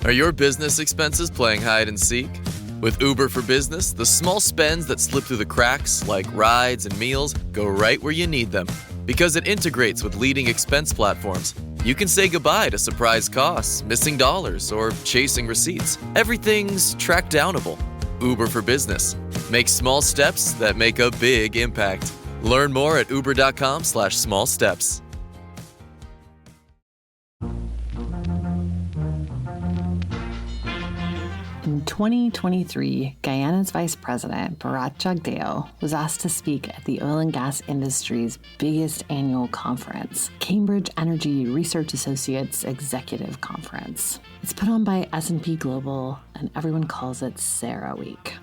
Are your business expenses playing hide and seek? With Uber for Business, the small spends that slip through the cracks, like rides and meals, go right where you need them. Because it integrates with leading expense platforms, you can say goodbye to surprise costs, missing dollars, or chasing receipts. Everything's track downable. Uber for Business. Make small steps that make a big impact. Learn more at uber.com/small steps. In 2023, Guyana's Vice President, Bharat Jagdeo, was asked to speak at the oil and gas industry's biggest annual conference, Cambridge Energy Research Associates Executive Conference. It's put on by S&P Global, and everyone calls it Sarah Week.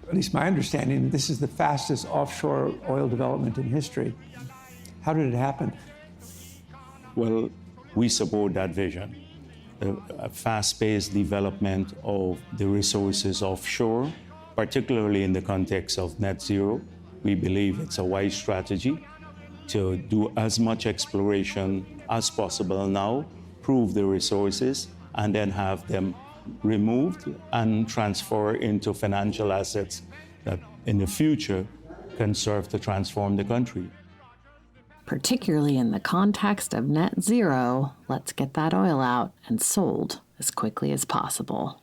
At least my understanding, this is the fastest offshore oil development in history. How did it happen? Well, we support that vision. A fast-paced development of the resources offshore, particularly in the context of net zero. We believe it's a wise strategy to do as much exploration as possible now, prove the resources, and then have them removed and transfer into financial assets that in the future can serve to transform the country. Particularly in the context of net zero, let's get that oil out and sold as quickly as possible.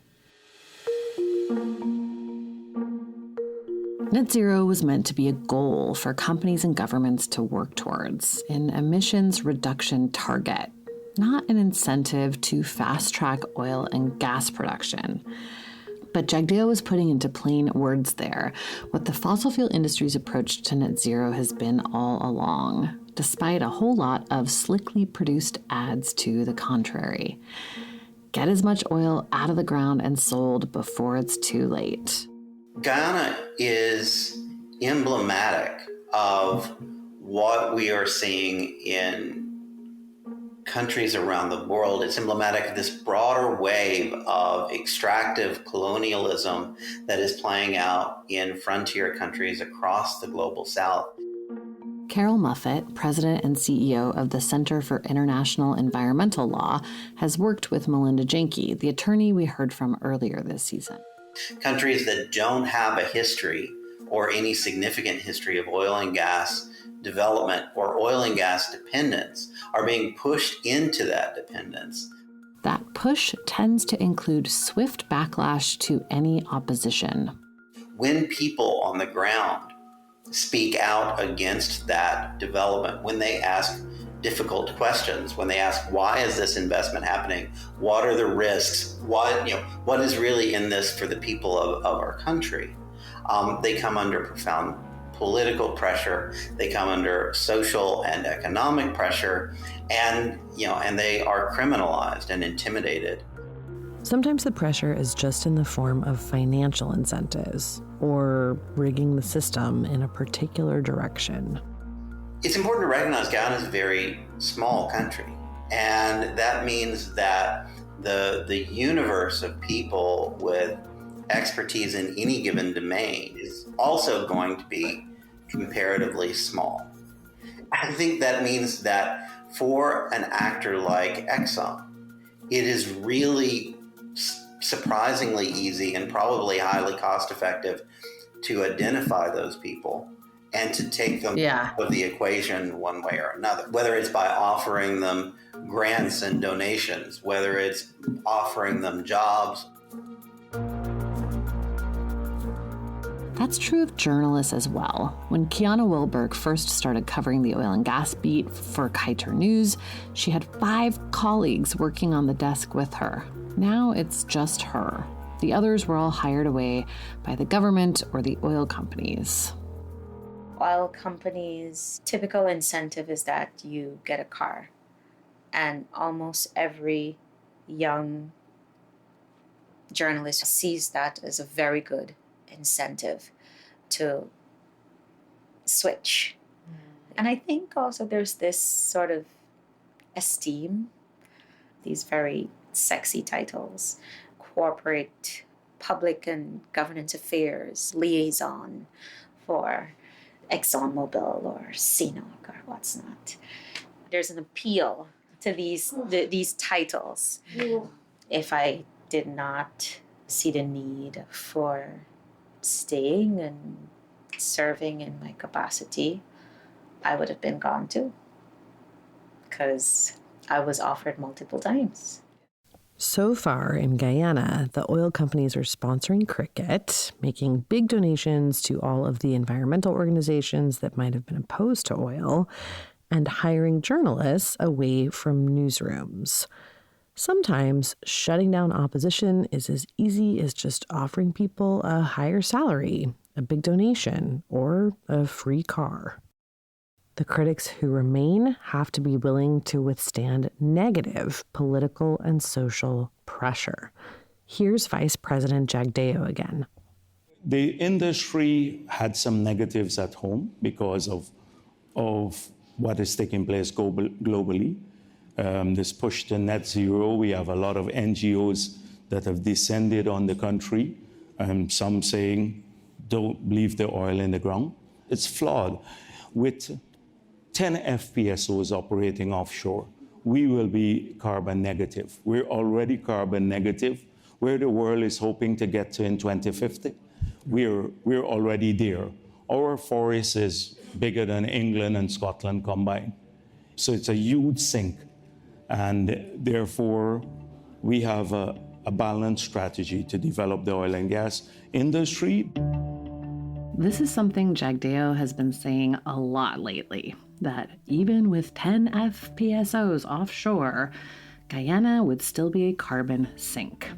Net zero was meant to be a goal for companies and governments to work towards, an emissions reduction target, not an incentive to fast-track oil and gas production. But Jagdeo was putting into plain words there what the fossil fuel industry's approach to net zero has been all along, despite a whole lot of slickly produced ads to the contrary. Get as much oil out of the ground and sold before it's too late. Guyana is emblematic of what we are seeing in countries around the world. It's emblematic of this broader wave of extractive colonialism that is playing out in frontier countries across the global south. Carol Muffett, president and CEO of the Center for International Environmental Law, has worked with Melinda Jenke, the attorney we heard from earlier this season. Countries that don't have a history or any significant history of oil and gas development or oil and gas dependence are being pushed into that dependence. That push tends to include swift backlash to any opposition. When people on the ground speak out against that development, when they ask difficult questions, when they ask, why is this investment happening? What are the risks? What is really in this for the people of our country? They come under profound political pressure, they come under social and economic pressure, and they are criminalized and intimidated. Sometimes the pressure is just in the form of financial incentives or rigging the system in a particular direction. It's important to recognize Guyana is a very small country, and that means that the universe of people with expertise in any given domain is also going to be comparatively small. I think that means that for an actor like Exxon, it is really surprisingly easy and probably highly cost effective to identify those people and to take them out of the equation one way or another, whether it's by offering them grants and donations, whether it's offering them jobs. That's true of journalists as well. When Kiana Wilberg first started covering the oil and gas beat for Kiter News, she had 5 colleagues working on the desk with her. Now it's just her. The others were all hired away by the government or the oil companies. Oil companies' typical incentive is that you get a car. And almost every young journalist sees that as a very good incentive to switch. And I think also there's this sort of esteem, these very sexy titles, corporate public and governance affairs liaison for ExxonMobil or CNOOC or what's not. There's an appeal to these titles. If I did not see the need for staying and serving in my capacity, I would have been gone too, because I was offered multiple times. So far in Guyana, the oil companies are sponsoring cricket, making big donations to all of the environmental organizations that might have been opposed to oil, and hiring journalists away from newsrooms. Sometimes shutting down opposition is as easy as just offering people a higher salary, a big donation, or a free car. The critics who remain have to be willing to withstand negative political and social pressure. Here's Vice President Jagdeo again. The industry had some negatives at home because of what is taking place globally. This push to net zero, we have a lot of NGOs that have descended on the country, some saying, don't leave the oil in the ground. It's flawed. With 10 FPSOs operating offshore, we will be carbon negative. We're already carbon negative, where the world is hoping to get to in 2050. We're already there. Our forest is bigger than England and Scotland combined. So it's a huge sink. And therefore, we have a balanced strategy to develop the oil and gas industry. This is something Jagdeo has been saying a lot lately, that even with 10 FPSOs offshore, Guyana would still be a carbon sink.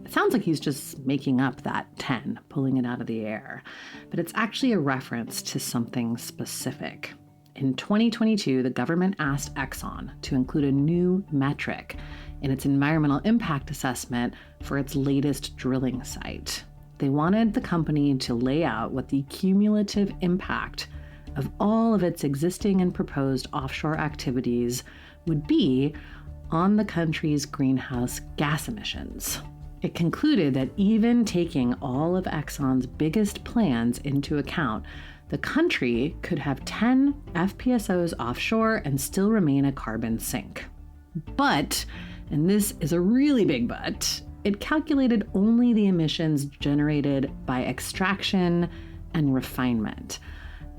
It sounds like he's just making up that 10, pulling it out of the air, but it's actually a reference to something specific. In 2022, the government asked Exxon to include a new metric in its environmental impact assessment for its latest drilling site. They wanted the company to lay out what the cumulative impact of all of its existing and proposed offshore activities would be on the country's greenhouse gas emissions. It concluded that even taking all of Exxon's biggest plans into account, the country could have 10 FPSOs offshore and still remain a carbon sink. But, and this is a really big but, it calculated only the emissions generated by extraction and refinement,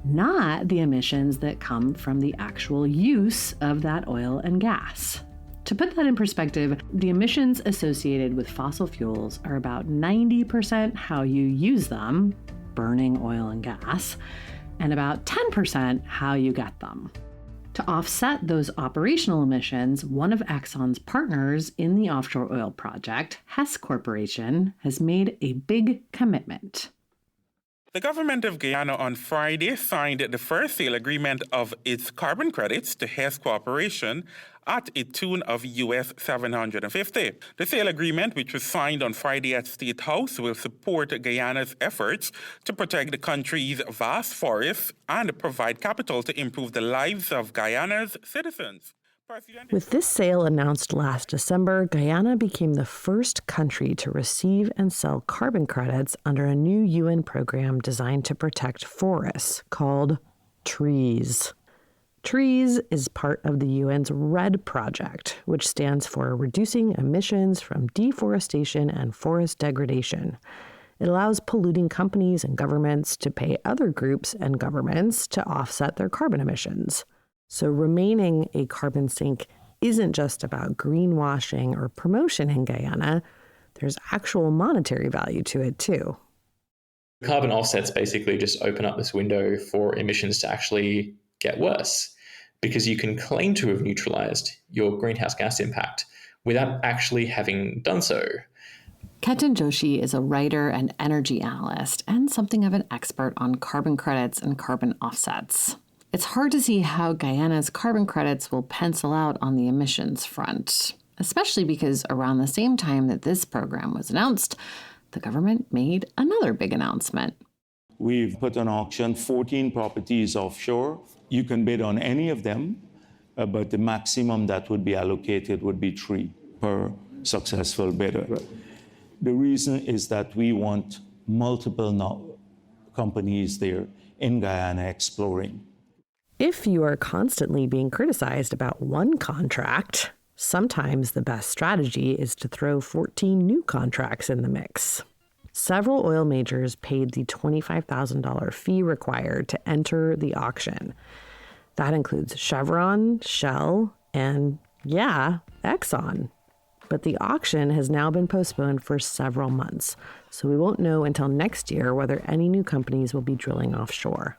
not the emissions that come from the actual use of that oil and gas. To put that in perspective, the emissions associated with fossil fuels are about 90% how you use them, burning oil and gas, and about 10% how you get them. To offset those operational emissions, one of Exxon's partners in the offshore oil project, Hess Corporation, has made a big commitment. The government of Guyana on Friday signed the first sale agreement of its carbon credits to Hess Corporation at a tune of US $750. The sale agreement, which was signed on Friday at State House, will support Guyana's efforts to protect the country's vast forests and provide capital to improve the lives of Guyana's citizens. With this sale announced last December, Guyana became the first country to receive and sell carbon credits under a new UN program designed to protect forests called TREES. TREES is part of the UN's RED project, which stands for Reducing Emissions from Deforestation and Forest Degradation. It allows polluting companies and governments to pay other groups and governments to offset their carbon emissions. So remaining a carbon sink isn't just about greenwashing or promotion in Guyana. There's actual monetary value to it, too. Carbon offsets basically just open up this window for emissions to actually get worse, because you can claim to have neutralized your greenhouse gas impact without actually having done so. Ketan Joshi is a writer and energy analyst and something of an expert on carbon credits and carbon offsets. It's hard to see how Guyana's carbon credits will pencil out on the emissions front, especially because around the same time that this program was announced, the government made another big announcement. We've put on auction 14 properties offshore. You can bid on any of them, but the maximum that would be allocated would be 3 per successful bidder. Right. The reason is that we want multiple companies there in Guyana exploring. If you are constantly being criticized about one contract, Sometimes the best strategy is to throw 14 new contracts in the mix. Several oil majors paid the $25,000 fee required to enter the auction. That includes Chevron, Shell, and, Exxon. But the auction has now been postponed for several months, so we won't know until next year whether any new companies will be drilling offshore.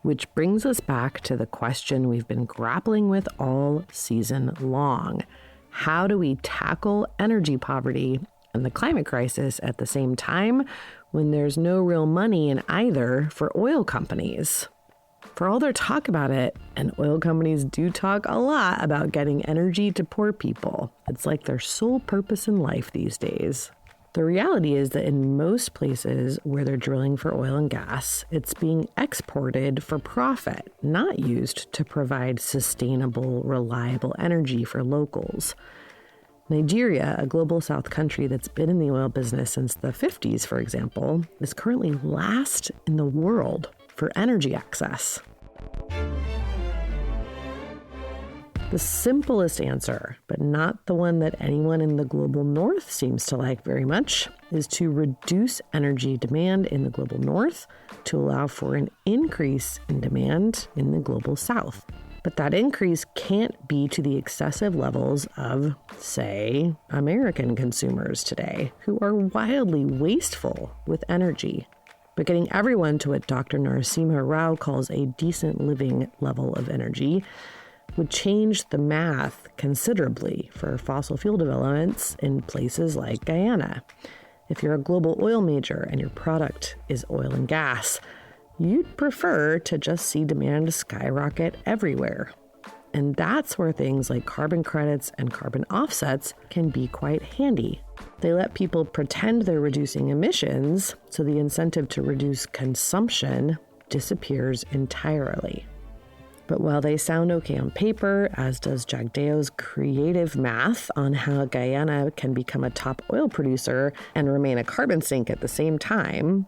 Which brings us back to the question we've been grappling with all season long. How do we tackle energy poverty and the climate crisis at the same time when there's no real money in either for oil companies? For all their talk about it, and oil companies do talk a lot about getting energy to poor people. It's like their sole purpose in life these days. The reality is that in most places where they're drilling for oil and gas, it's being exported for profit, not used to provide sustainable, reliable energy for locals. Nigeria, a global south country that's been in the oil business since the 50s, for example, is currently last in the world for energy access. The simplest answer, but not the one that anyone in the global north seems to like very much, is to reduce energy demand in the global north to allow for an increase in demand in the global south. But that increase can't be to the excessive levels of, say, American consumers today, who are wildly wasteful with energy. But getting everyone to what Dr. Narasimha Rao calls a decent living level of energy would change the math considerably for fossil fuel developments in places like Guyana. If you're a global oil major and your product is oil and gas, you'd prefer to just see demand skyrocket everywhere. And that's where things like carbon credits and carbon offsets can be quite handy. They let people pretend they're reducing emissions, so the incentive to reduce consumption disappears entirely. But while they sound okay on paper, as does Jagdeo's creative math on how Guyana can become a top oil producer and remain a carbon sink at the same time,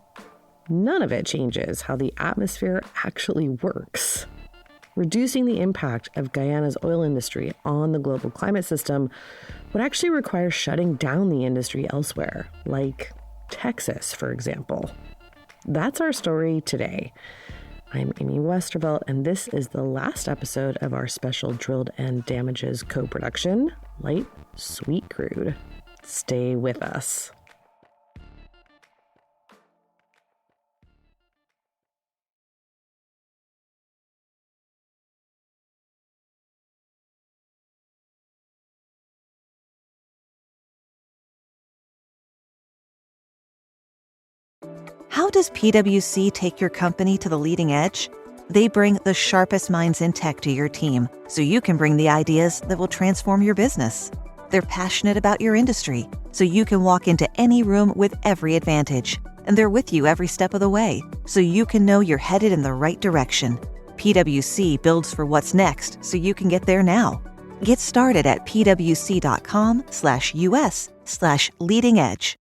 none of it changes how the atmosphere actually works. Reducing the impact of Guyana's oil industry on the global climate system would actually require shutting down the industry elsewhere, like Texas, for example. That's our story today. I'm Amy Westervelt, and this is the last episode of our special Drilled and Damages co-production, Light, Sweet Crude. Stay with us. How does PwC take your company to the leading edge? They bring the sharpest minds in tech to your team, so you can bring the ideas that will transform your business. They're passionate about your industry, so you can walk into any room with every advantage. And they're with you every step of the way, so you can know you're headed in the right direction. PwC builds for what's next, so you can get there now. Get started at pwc.com/us/leading edge.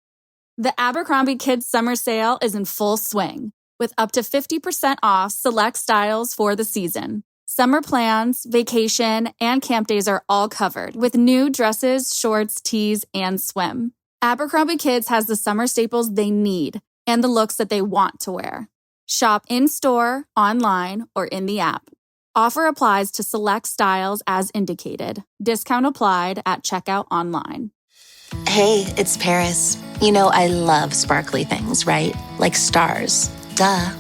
The Abercrombie Kids Summer Sale is in full swing, with up to 50% off select styles for the season. Summer plans, vacation, and camp days are all covered, with new dresses, shorts, tees, and swim. Abercrombie Kids has the summer staples they need and the looks that they want to wear. Shop in-store, online, or in the app. Offer applies to select styles as indicated. Discount applied at checkout online. Hey, it's Paris. You know I love sparkly things, right? Like stars. Duh.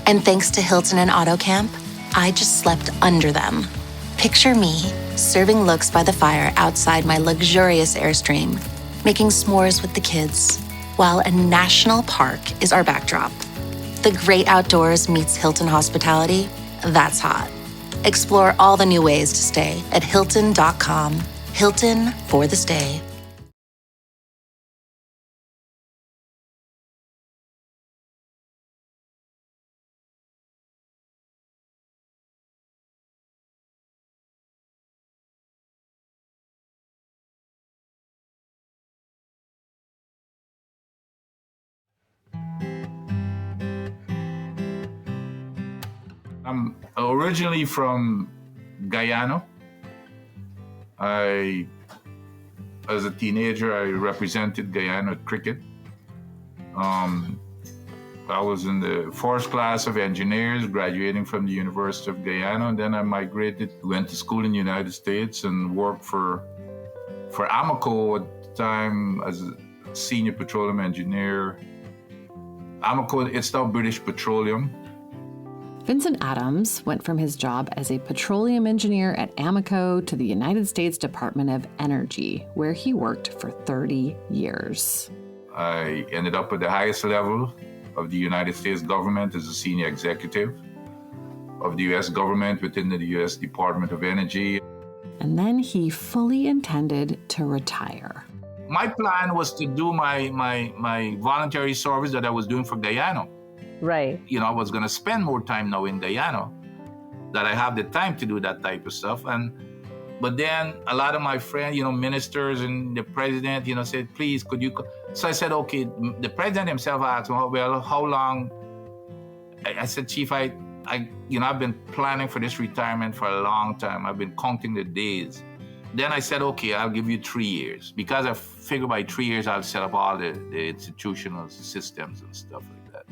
And thanks to Hilton and AutoCamp, I just slept under them. Picture me, serving looks by the fire outside my luxurious Airstream, making s'mores with the kids, while a national park is our backdrop. The great outdoors meets Hilton hospitality. That's hot. Explore all the new ways to stay at Hilton.com. Hilton for the stay. I'm originally from Guyana, As a teenager, I represented Guyana at cricket. I was in the first class of engineers graduating from the University of Guyana, and then I went to school in the United States and worked for Amoco at the time as a senior petroleum engineer. Amoco, it's now British Petroleum. Vincent Adams went from his job as a petroleum engineer at Amoco to the United States Department of Energy, where he worked for 30 years. I ended up at the highest level of the United States government as a senior executive of the U.S. government within the U.S. Department of Energy. And then he fully intended to retire. My plan was to do my voluntary service that I was doing for Guyana. Right. I was going to spend more time now in Guyana, that I have the time to do that type of stuff. But then a lot of my friends, ministers and the president, said, please, could you... So I said, okay. The president himself asked me, well, how long? I said, Chief, I've been planning for this retirement for a long time. I've been counting the days. Then I said, okay, I'll give you 3 years. Because I figured by 3 years, I'll set up all the institutional systems and stuff like that.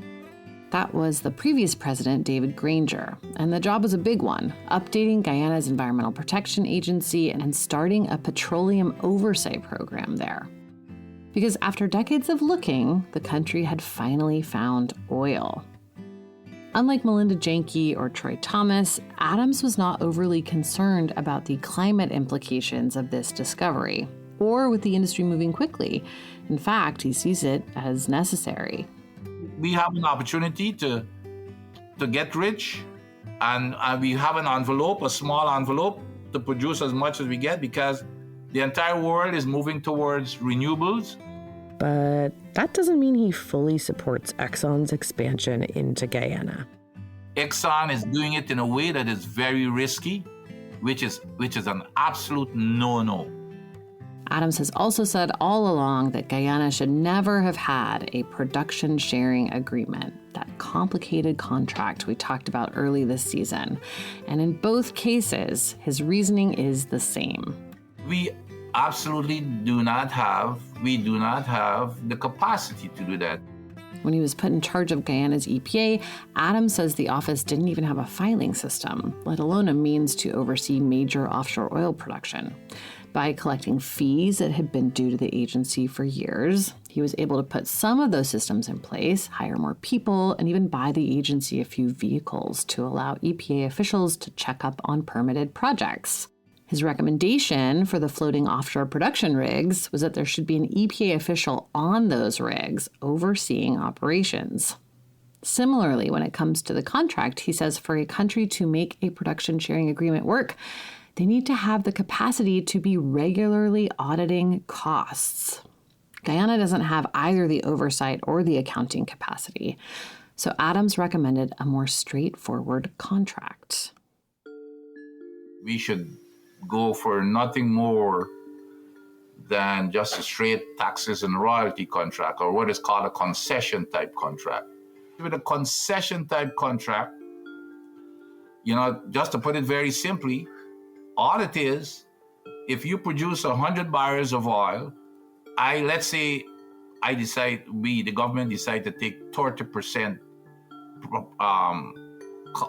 That was the previous president, David Granger, and the job was a big one, updating Guyana's Environmental Protection Agency and starting a petroleum oversight program there. Because after decades of looking, the country had finally found oil. Unlike Melinda Janke or Troy Thomas, Adams was not overly concerned about the climate implications of this discovery, or with the industry moving quickly. In fact, he sees it as necessary. We have an opportunity to get rich, and we have an envelope, a small envelope, to produce as much as we get because the entire world is moving towards renewables. But that doesn't mean he fully supports Exxon's expansion into Guyana. Exxon is doing it in a way that is very risky, which is an absolute no-no. Adams has also said all along that Guyana should never have had a production sharing agreement, that complicated contract we talked about early this season. And in both cases, his reasoning is the same. We absolutely do not have the capacity to do that. When he was put in charge of Guyana's EPA, Adams says the office didn't even have a filing system, let alone a means to oversee major offshore oil production. By collecting fees that had been due to the agency for years, he was able to put some of those systems in place, hire more people, and even buy the agency a few vehicles to allow EPA officials to check up on permitted projects. His recommendation for the floating offshore production rigs was that there should be an EPA official on those rigs overseeing operations. Similarly, when it comes to the contract, he says for a country to make a production sharing agreement work, they need to have the capacity to be regularly auditing costs. Guyana doesn't have either the oversight or the accounting capacity, so Adams recommended a more straightforward contract. We should go for nothing more than just a straight taxes and royalty contract, or what is called a concession type contract. With a concession type contract, just to put it very simply, all it is, if you produce 100 barrels of oil, the government decide to take 30%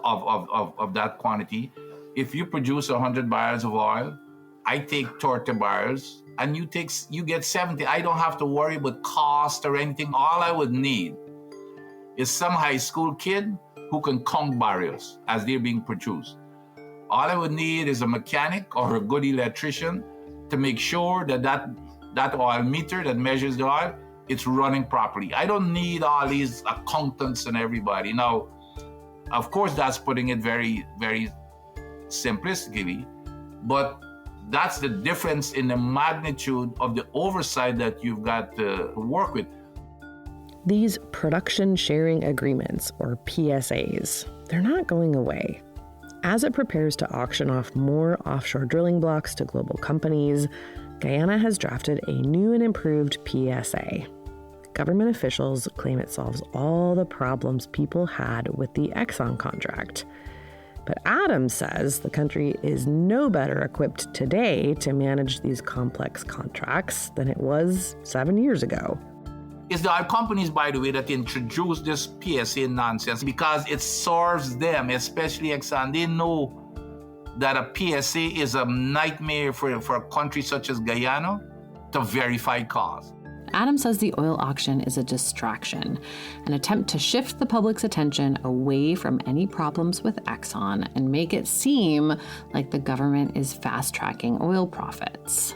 of that quantity. If you produce 100 barrels of oil, I take 30 barrels, and you get 70. I don't have to worry about cost or anything. All I would need is some high school kid who can count barrels as they're being produced. All I would need is a mechanic or a good electrician to make sure that oil meter that measures the oil, it's running properly. I don't need all these accountants and everybody. Now, of course, that's putting it very, very simplistically, but that's the difference in the magnitude of the oversight that you've got to work with. These production sharing agreements, or PSAs, they're not going away. As it prepares to auction off more offshore drilling blocks to global companies, Guyana has drafted a new and improved PSA. Government officials claim it solves all the problems people had with the Exxon contract. But Adams says the country is no better equipped today to manage these complex contracts than it was 7 years ago. It's the oil companies, by the way, that introduced this PSA nonsense because it serves them, especially Exxon. They know that a PSA is a nightmare for a country such as Guyana to verify costs. Adams says the oil auction is a distraction, an attempt to shift the public's attention away from any problems with Exxon and make it seem like the government is fast-tracking oil profits.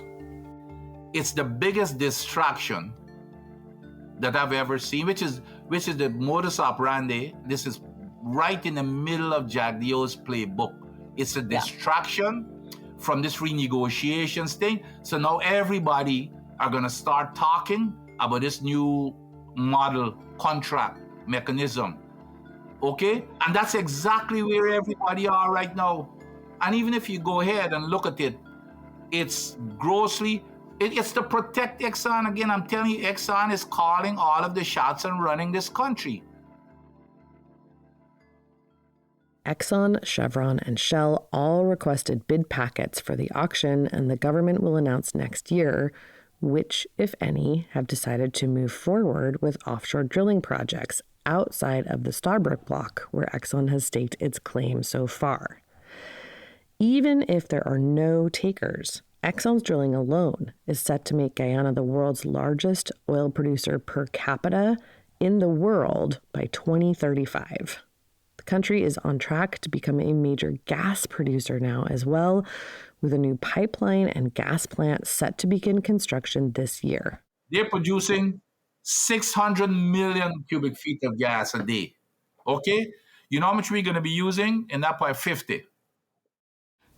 It's the biggest distraction that I've ever seen, which is the modus operandi. This is right in the middle of Jack Deo's playbook. It's a distraction from this renegotiations thing. So now everybody are going to start talking about this new model contract mechanism. Okay? And that's exactly where everybody are right now. And even if you go ahead and look at it, it's grossly, it's to protect Exxon. Again, I'm telling you, Exxon is calling all of the shots and running this country. Exxon, Chevron, and Shell all requested bid packets for the auction, and the government will announce next year which, if any, have decided to move forward with offshore drilling projects outside of the Stabroek Block, where Exxon has staked its claim so far. Even if there are no takers, Exxon's drilling alone is set to make Guyana the world's largest oil producer per capita in the world by 2035. The country is on track to become a major gas producer now as well, with a new pipeline and gas plant set to begin construction this year. They're producing 600 million cubic feet of gas a day. Okay? You know how much we're going to be using? And that by 50.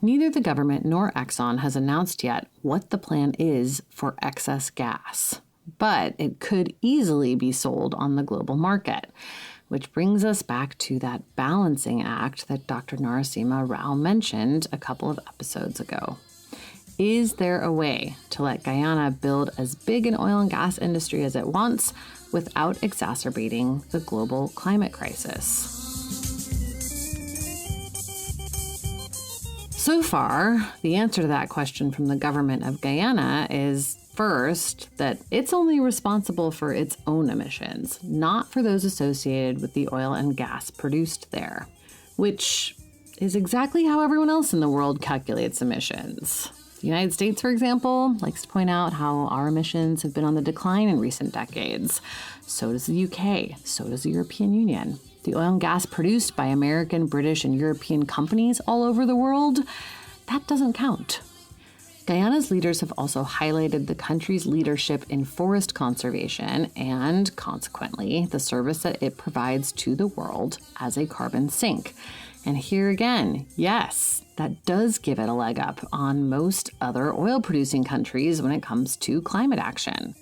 Neither the government nor Exxon has announced yet what the plan is for excess gas, but it could easily be sold on the global market, which brings us back to that balancing act that Dr. Narasimha Rao mentioned a couple of episodes ago. Is there a way to let Guyana build as big an oil and gas industry as it wants without exacerbating the global climate crisis? So far, the answer to that question from the government of Guyana is, first, that it's only responsible for its own emissions, not for those associated with the oil and gas produced there, which is exactly how everyone else in the world calculates emissions. The United States, for example, likes to point out how our emissions have been on the decline in recent decades. So does the UK. So does the European Union. The oil and gas produced by American, British, and European companies all over the world, that doesn't count. Guyana's leaders have also highlighted the country's leadership in forest conservation and, consequently, the service that it provides to the world as a carbon sink. And here again, yes, that does give it a leg up on most other oil-producing countries when it comes to climate action.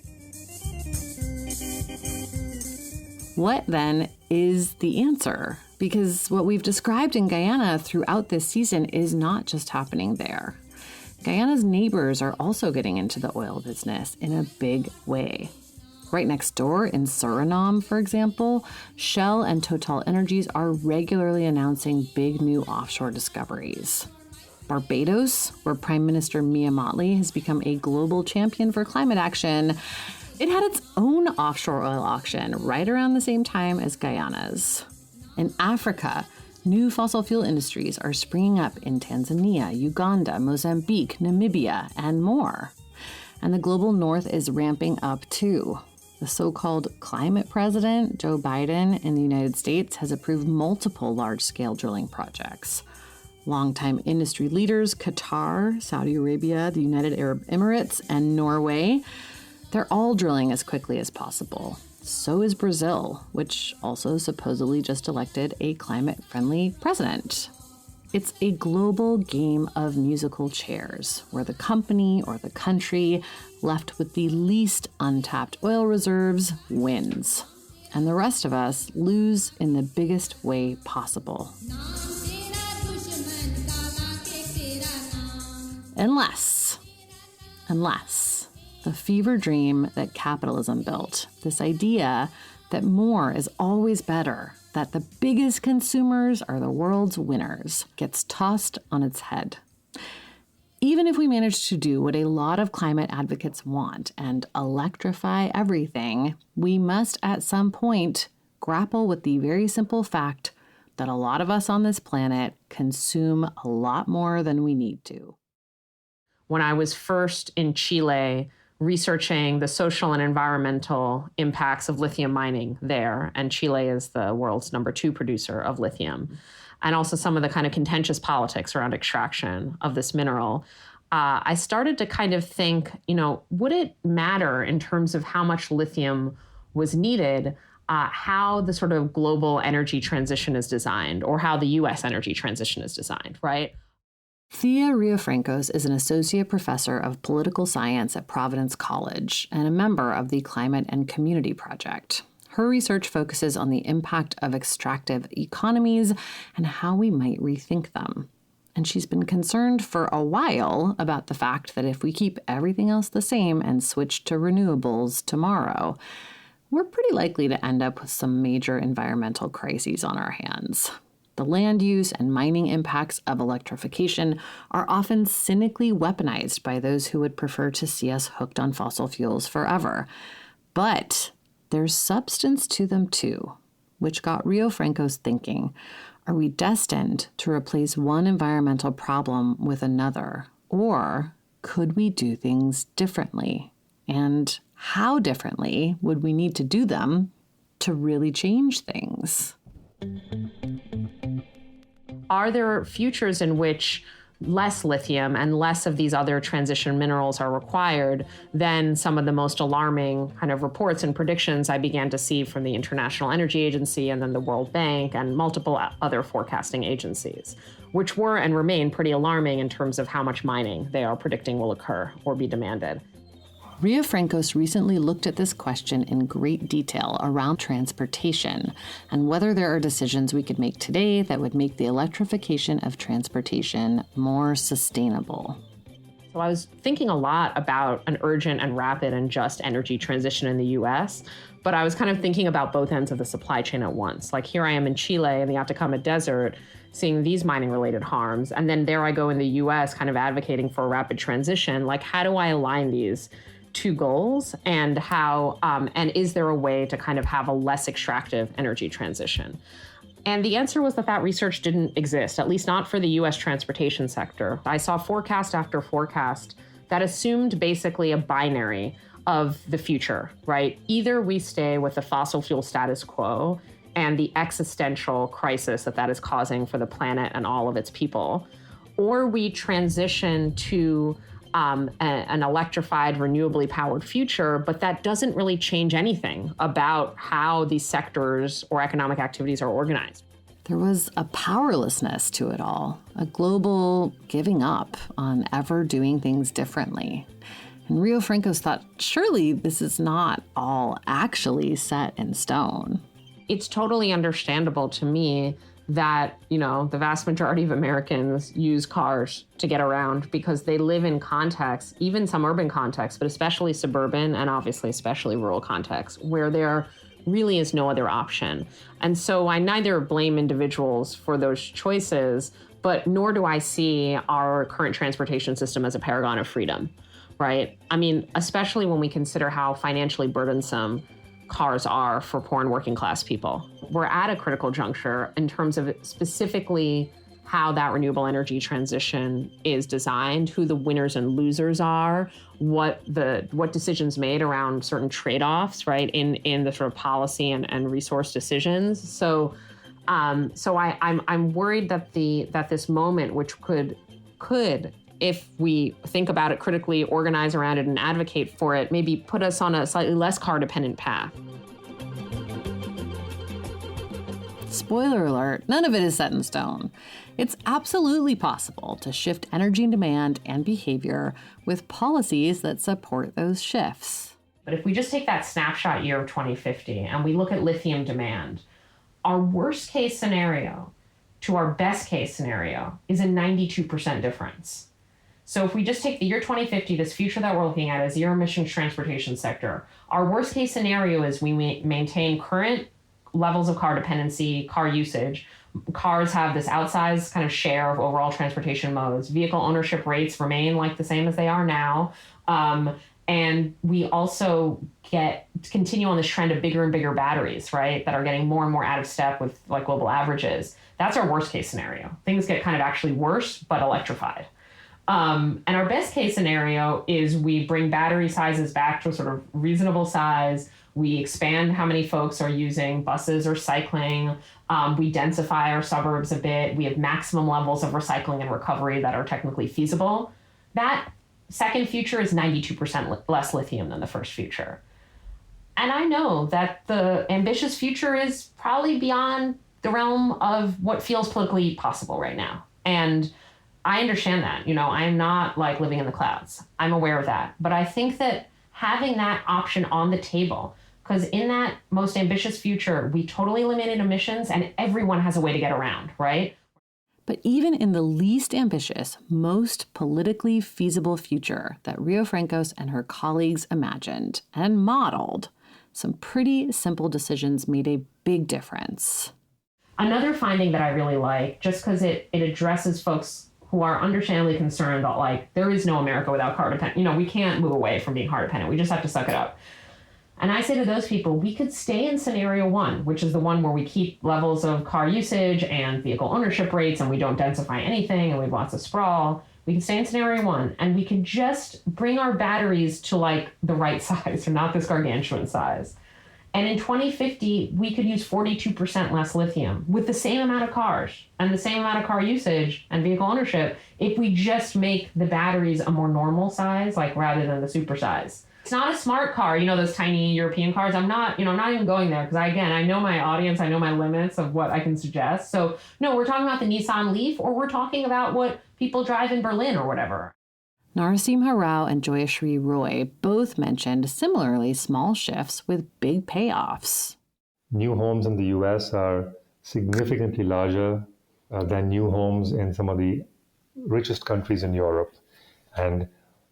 What, then, is the answer? Because what we've described in Guyana throughout this season is not just happening there. Guyana's neighbors are also getting into the oil business in a big way. Right next door in Suriname, for example, Shell and TotalEnergies are regularly announcing big new offshore discoveries. Barbados, where Prime Minister Mia Mottley has become a global champion for climate action, it had its own offshore oil auction right around the same time as Guyana's. In Africa, new fossil fuel industries are springing up in Tanzania, Uganda, Mozambique, Namibia, and more. And the global north is ramping up too. The so-called climate president, Joe Biden, in the United States has approved multiple large-scale drilling projects. Longtime industry leaders, Qatar, Saudi Arabia, the United Arab Emirates, and Norway, they're all drilling as quickly as possible. So is Brazil, which also supposedly just elected a climate-friendly president. It's a global game of musical chairs, where the company or the country left with the least untapped oil reserves wins. And the rest of us lose in the biggest way possible. Unless the fever dream that capitalism built, this idea that more is always better, that the biggest consumers are the world's winners, gets tossed on its head. Even if we manage to do what a lot of climate advocates want and electrify everything, we must at some point grapple with the very simple fact that a lot of us on this planet consume a lot more than we need to. When I was first in Chile researching the social and environmental impacts of lithium mining there, and Chile is the world's #2 producer of lithium, and also some of the kind of contentious politics around extraction of this mineral, I started to kind of think, would it matter in terms of how much lithium was needed, how the sort of global energy transition is designed, or how the US energy transition is designed, right? Thea Riofrancos is an associate professor of political science at Providence College and a member of the Climate and Community Project. Her research focuses on the impact of extractive economies and how we might rethink them. And she's been concerned for a while about the fact that if we keep everything else the same and switch to renewables tomorrow, we're pretty likely to end up with some major environmental crises on our hands. The land use and mining impacts of electrification are often cynically weaponized by those who would prefer to see us hooked on fossil fuels forever. But there's substance to them too, which got Riofrancos thinking, are we destined to replace one environmental problem with another? Or could we do things differently? And how differently would we need to do them to really change things? Are there futures in which less lithium and less of these other transition minerals are required than some of the most alarming kind of reports and predictions I began to see from the International Energy Agency and then the World Bank and multiple other forecasting agencies, which were and remain pretty alarming in terms of how much mining they are predicting will occur or be demanded. Riofrancos recently looked at this question in great detail around transportation and whether there are decisions we could make today that would make the electrification of transportation more sustainable. So I was thinking a lot about an urgent and rapid and just energy transition in the US, but I was kind of thinking about both ends of the supply chain at once. Like here I am in Chile in the Atacama Desert, seeing these mining-related harms, and then there I go in the US kind of advocating for a rapid transition. Like, how do I align these two goals, and how and is there a way to kind of have a less extractive energy transition? And the answer was that research didn't exist, at least not for the US transportation sector. I saw forecast after forecast that assumed basically a binary of the future, right? Either we stay with the fossil fuel status quo and the existential crisis that is causing for the planet and all of its people, or we transition to an electrified, renewably powered future, but that doesn't really change anything about how these sectors or economic activities are organized. There was a powerlessness to it all, a global giving up on ever doing things differently. And Riofrancos thought, surely this is not all actually set in stone. It's totally understandable to me that, the vast majority of Americans use cars to get around because they live in contexts, even some urban contexts, but especially suburban and obviously especially rural contexts, where there really is no other option. And so I neither blame individuals for those choices, but nor do I see our current transportation system as a paragon of freedom, right? I mean, especially when we consider how financially burdensome cars are for poor and working class people. We're at a critical juncture in terms of specifically how that renewable energy transition is designed, who the winners and losers are, what decisions made around certain trade-offs, right, in the sort of policy and resource decisions. So I'm worried that this moment, which could, if we think about it critically, organize around it and advocate for it, maybe put us on a slightly less car-dependent path. Spoiler alert, none of it is set in stone. It's absolutely possible to shift energy demand and behavior with policies that support those shifts. But if we just take that snapshot year of 2050 and we look at lithium demand, our worst case scenario to our best case scenario is a 92% difference. So if we just take the year 2050, this future that we're looking at is zero emissions transportation sector. Our worst case scenario is we maintain current levels of car dependency, car usage. Cars have this outsized kind of share of overall transportation modes. Vehicle ownership rates remain like the same as they are now. And we also continue on this trend of bigger and bigger batteries, right? That are getting more and more out of step with like global averages. That's our worst case scenario. Things get kind of actually worse, but electrified. And our best case scenario is we bring battery sizes back to a sort of reasonable size. We expand how many folks are using buses or cycling. We densify our suburbs a bit. We have maximum levels of recycling and recovery that are technically feasible. That second future is 92% less lithium than the first future. And I know that the ambitious future is probably beyond the realm of what feels politically possible right now. And I understand that. I'm not like living in the clouds. I'm aware of that. But I think that having that option on the table, because in that most ambitious future, we totally eliminated emissions and everyone has a way to get around, right? But even in the least ambitious, most politically feasible future that Rio Francos and her colleagues imagined and modeled, some pretty simple decisions made a big difference. Another finding that I really like, just because it addresses folks who are understandably concerned that, like, there is no America without car dependent. We can't move away from being car dependent. We just have to suck it up. And I say to those people, we could stay in scenario one, which is the one where we keep levels of car usage and vehicle ownership rates and we don't densify anything and we have lots of sprawl. We can stay in scenario one and we could just bring our batteries to like the right size or not this gargantuan size. And in 2050, we could use 42% less lithium with the same amount of cars and the same amount of car usage and vehicle ownership if we just make the batteries a more normal size, like rather than the super size. It's not a smart car, those tiny European cars. I'm not even going there because I know my audience, I know my limits of what I can suggest. So no, we're talking about the Nissan Leaf or we're talking about what people drive in Berlin or whatever. Narasim Harao and Joyashree Roy both mentioned similarly small shifts with big payoffs. New homes in the US are significantly larger than new homes in some of the richest countries in Europe. And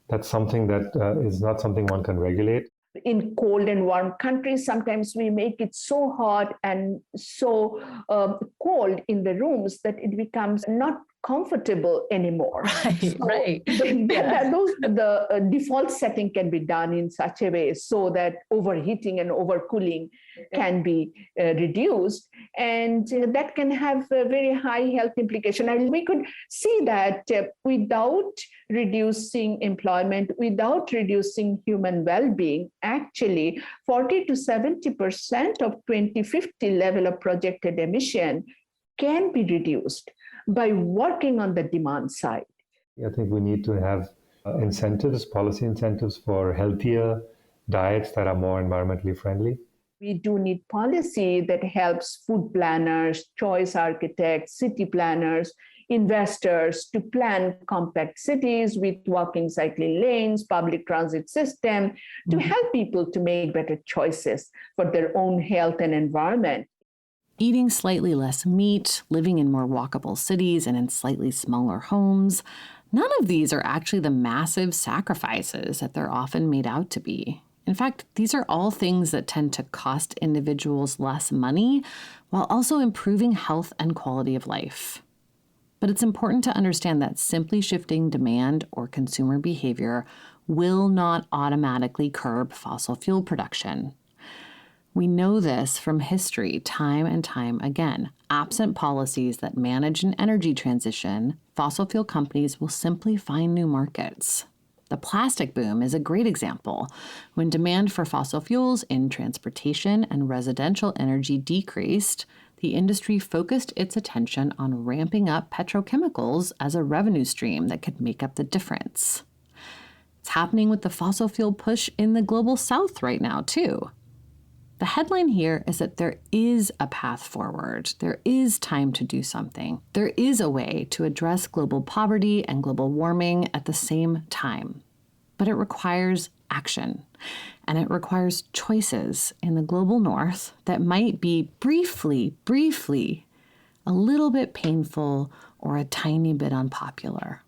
that's something that is not something one can regulate. In cold and warm countries, sometimes we make it so hot and so cold in the rooms that it becomes not comfortable anymore. Right. The default setting can be done in such a way so that overheating and overcooling can be reduced, and that can have a very high health implication. And we could see that without reducing employment, without reducing human well-being, actually 40 to 70% of 2050 level of projected emission can be reduced by working on the demand side. I think we need to have policy incentives for healthier diets that are more environmentally friendly. We do need policy that helps food planners, choice architects, city planners, investors to plan compact cities with walking, cycling lanes, public transit system, to help people to make better choices for their own health and environment. Eating slightly less meat, living in more walkable cities and in slightly smaller homes, none of these are actually the massive sacrifices that they're often made out to be. In fact, these are all things that tend to cost individuals less money while also improving health and quality of life. But it's important to understand that simply shifting demand or consumer behavior will not automatically curb fossil fuel production. We know this from history time and time again. Absent policies that manage an energy transition, fossil fuel companies will simply find new markets. The plastic boom is a great example. When demand for fossil fuels in transportation and residential energy decreased, the industry focused its attention on ramping up petrochemicals as a revenue stream that could make up the difference. It's happening with the fossil fuel push in the global south right now, too. The headline here is that there is a path forward. There is time to do something. There is a way to address global poverty and global warming at the same time. But it requires action, and it requires choices in the global north that might be briefly, a little bit painful or a tiny bit unpopular.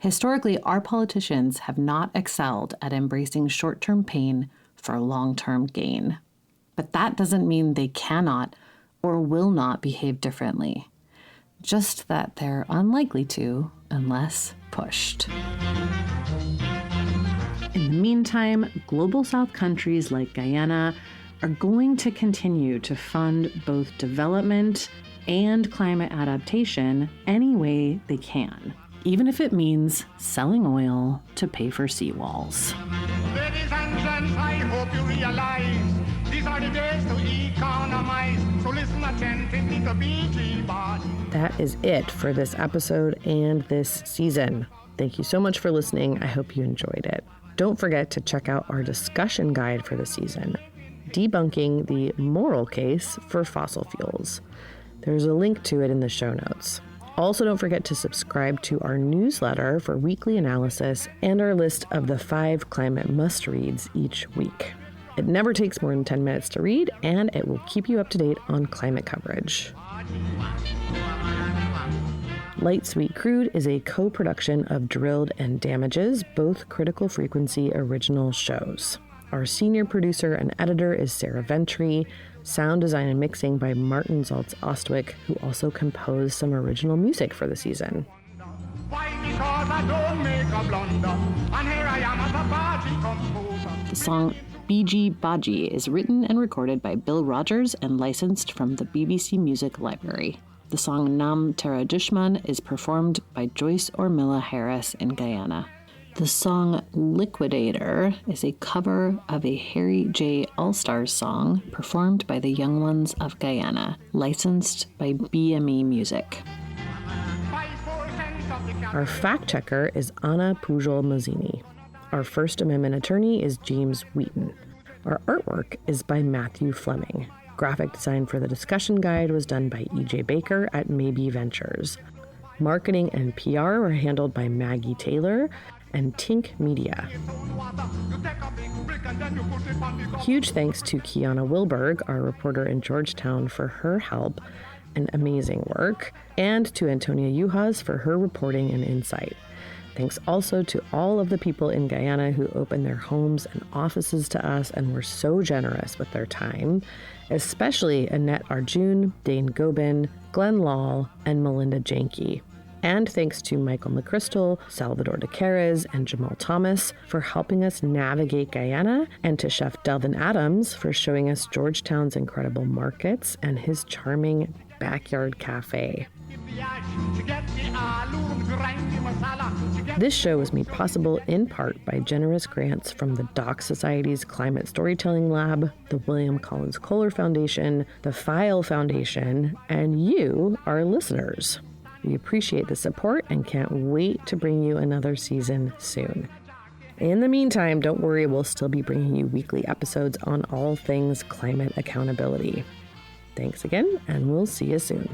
Historically, our politicians have not excelled at embracing short-term pain for long-term gain. But that doesn't mean they cannot or will not behave differently. Just that they're unlikely to unless pushed. In the meantime, Global South countries like Guyana are going to continue to fund both development and climate adaptation any way they can, even if it means selling oil to pay for seawalls. Ladies and gents, I hope you realize these are the days to economize. So listen attentively to BG Body. That is it for this episode and this season. Thank you so much for listening. I hope you enjoyed it. Don't forget to check out our discussion guide for the season, Debunking the Moral Case for Fossil Fuels. There's a link to it in the show notes. Also, don't forget to subscribe to our newsletter for weekly analysis and our list of the 5 climate must-reads each week. It never takes more than 10 minutes to read, and it will keep you up to date on climate coverage. Light Sweet Crude is a co-production of Drilled and Damages, both Critical Frequency original shows. Our senior producer and editor is Sarah Ventry. Sound design and mixing by Martin Zaltz-Ostwick, who also composed some original music for the season. Why? Because I don't make a blunder, and here I am as a Baji composer. The song BG Baji is written and recorded by Bill Rogers and licensed from the BBC Music Library. The song Nam Tera Dushman is performed by Joyce Ormilla Harris in Guyana. The song Liquidator is a cover of a Harry J. All-Stars song performed by the Young Ones of Guyana, licensed by BME Music. Our fact checker is Anna Pujol Mazzini. Our First Amendment attorney is James Wheaton. Our artwork is by Matthew Fleming. Graphic design for the discussion guide was done by E.J. Baker at Maybe Ventures. Marketing and PR were handled by Maggie Taylor and Tink Media. Huge thanks to Kiana Wilberg, our reporter in Georgetown, for her help and amazing work, and to Antonia Yuhas for her reporting and insight. Thanks also to all of the people in Guyana who opened their homes and offices to us and were so generous with their time, especially Annette Arjun, Dane Gobin, Glenn Lahl, and Melinda Janke. And thanks to Michael McChrystal, Salvador de Carez, and Jamal Thomas for helping us navigate Guyana, and to Chef Delvin Adams for showing us Georgetown's incredible markets and his charming backyard cafe. This show was made possible in part by generous grants from the Doc Society's Climate Storytelling Lab, the William Collins Kohler Foundation, the File Foundation, and you, our listeners. We appreciate the support and can't wait to bring you another season soon. In the meantime, don't worry, we'll still be bringing you weekly episodes on all things climate accountability. Thanks again, and we'll see you soon.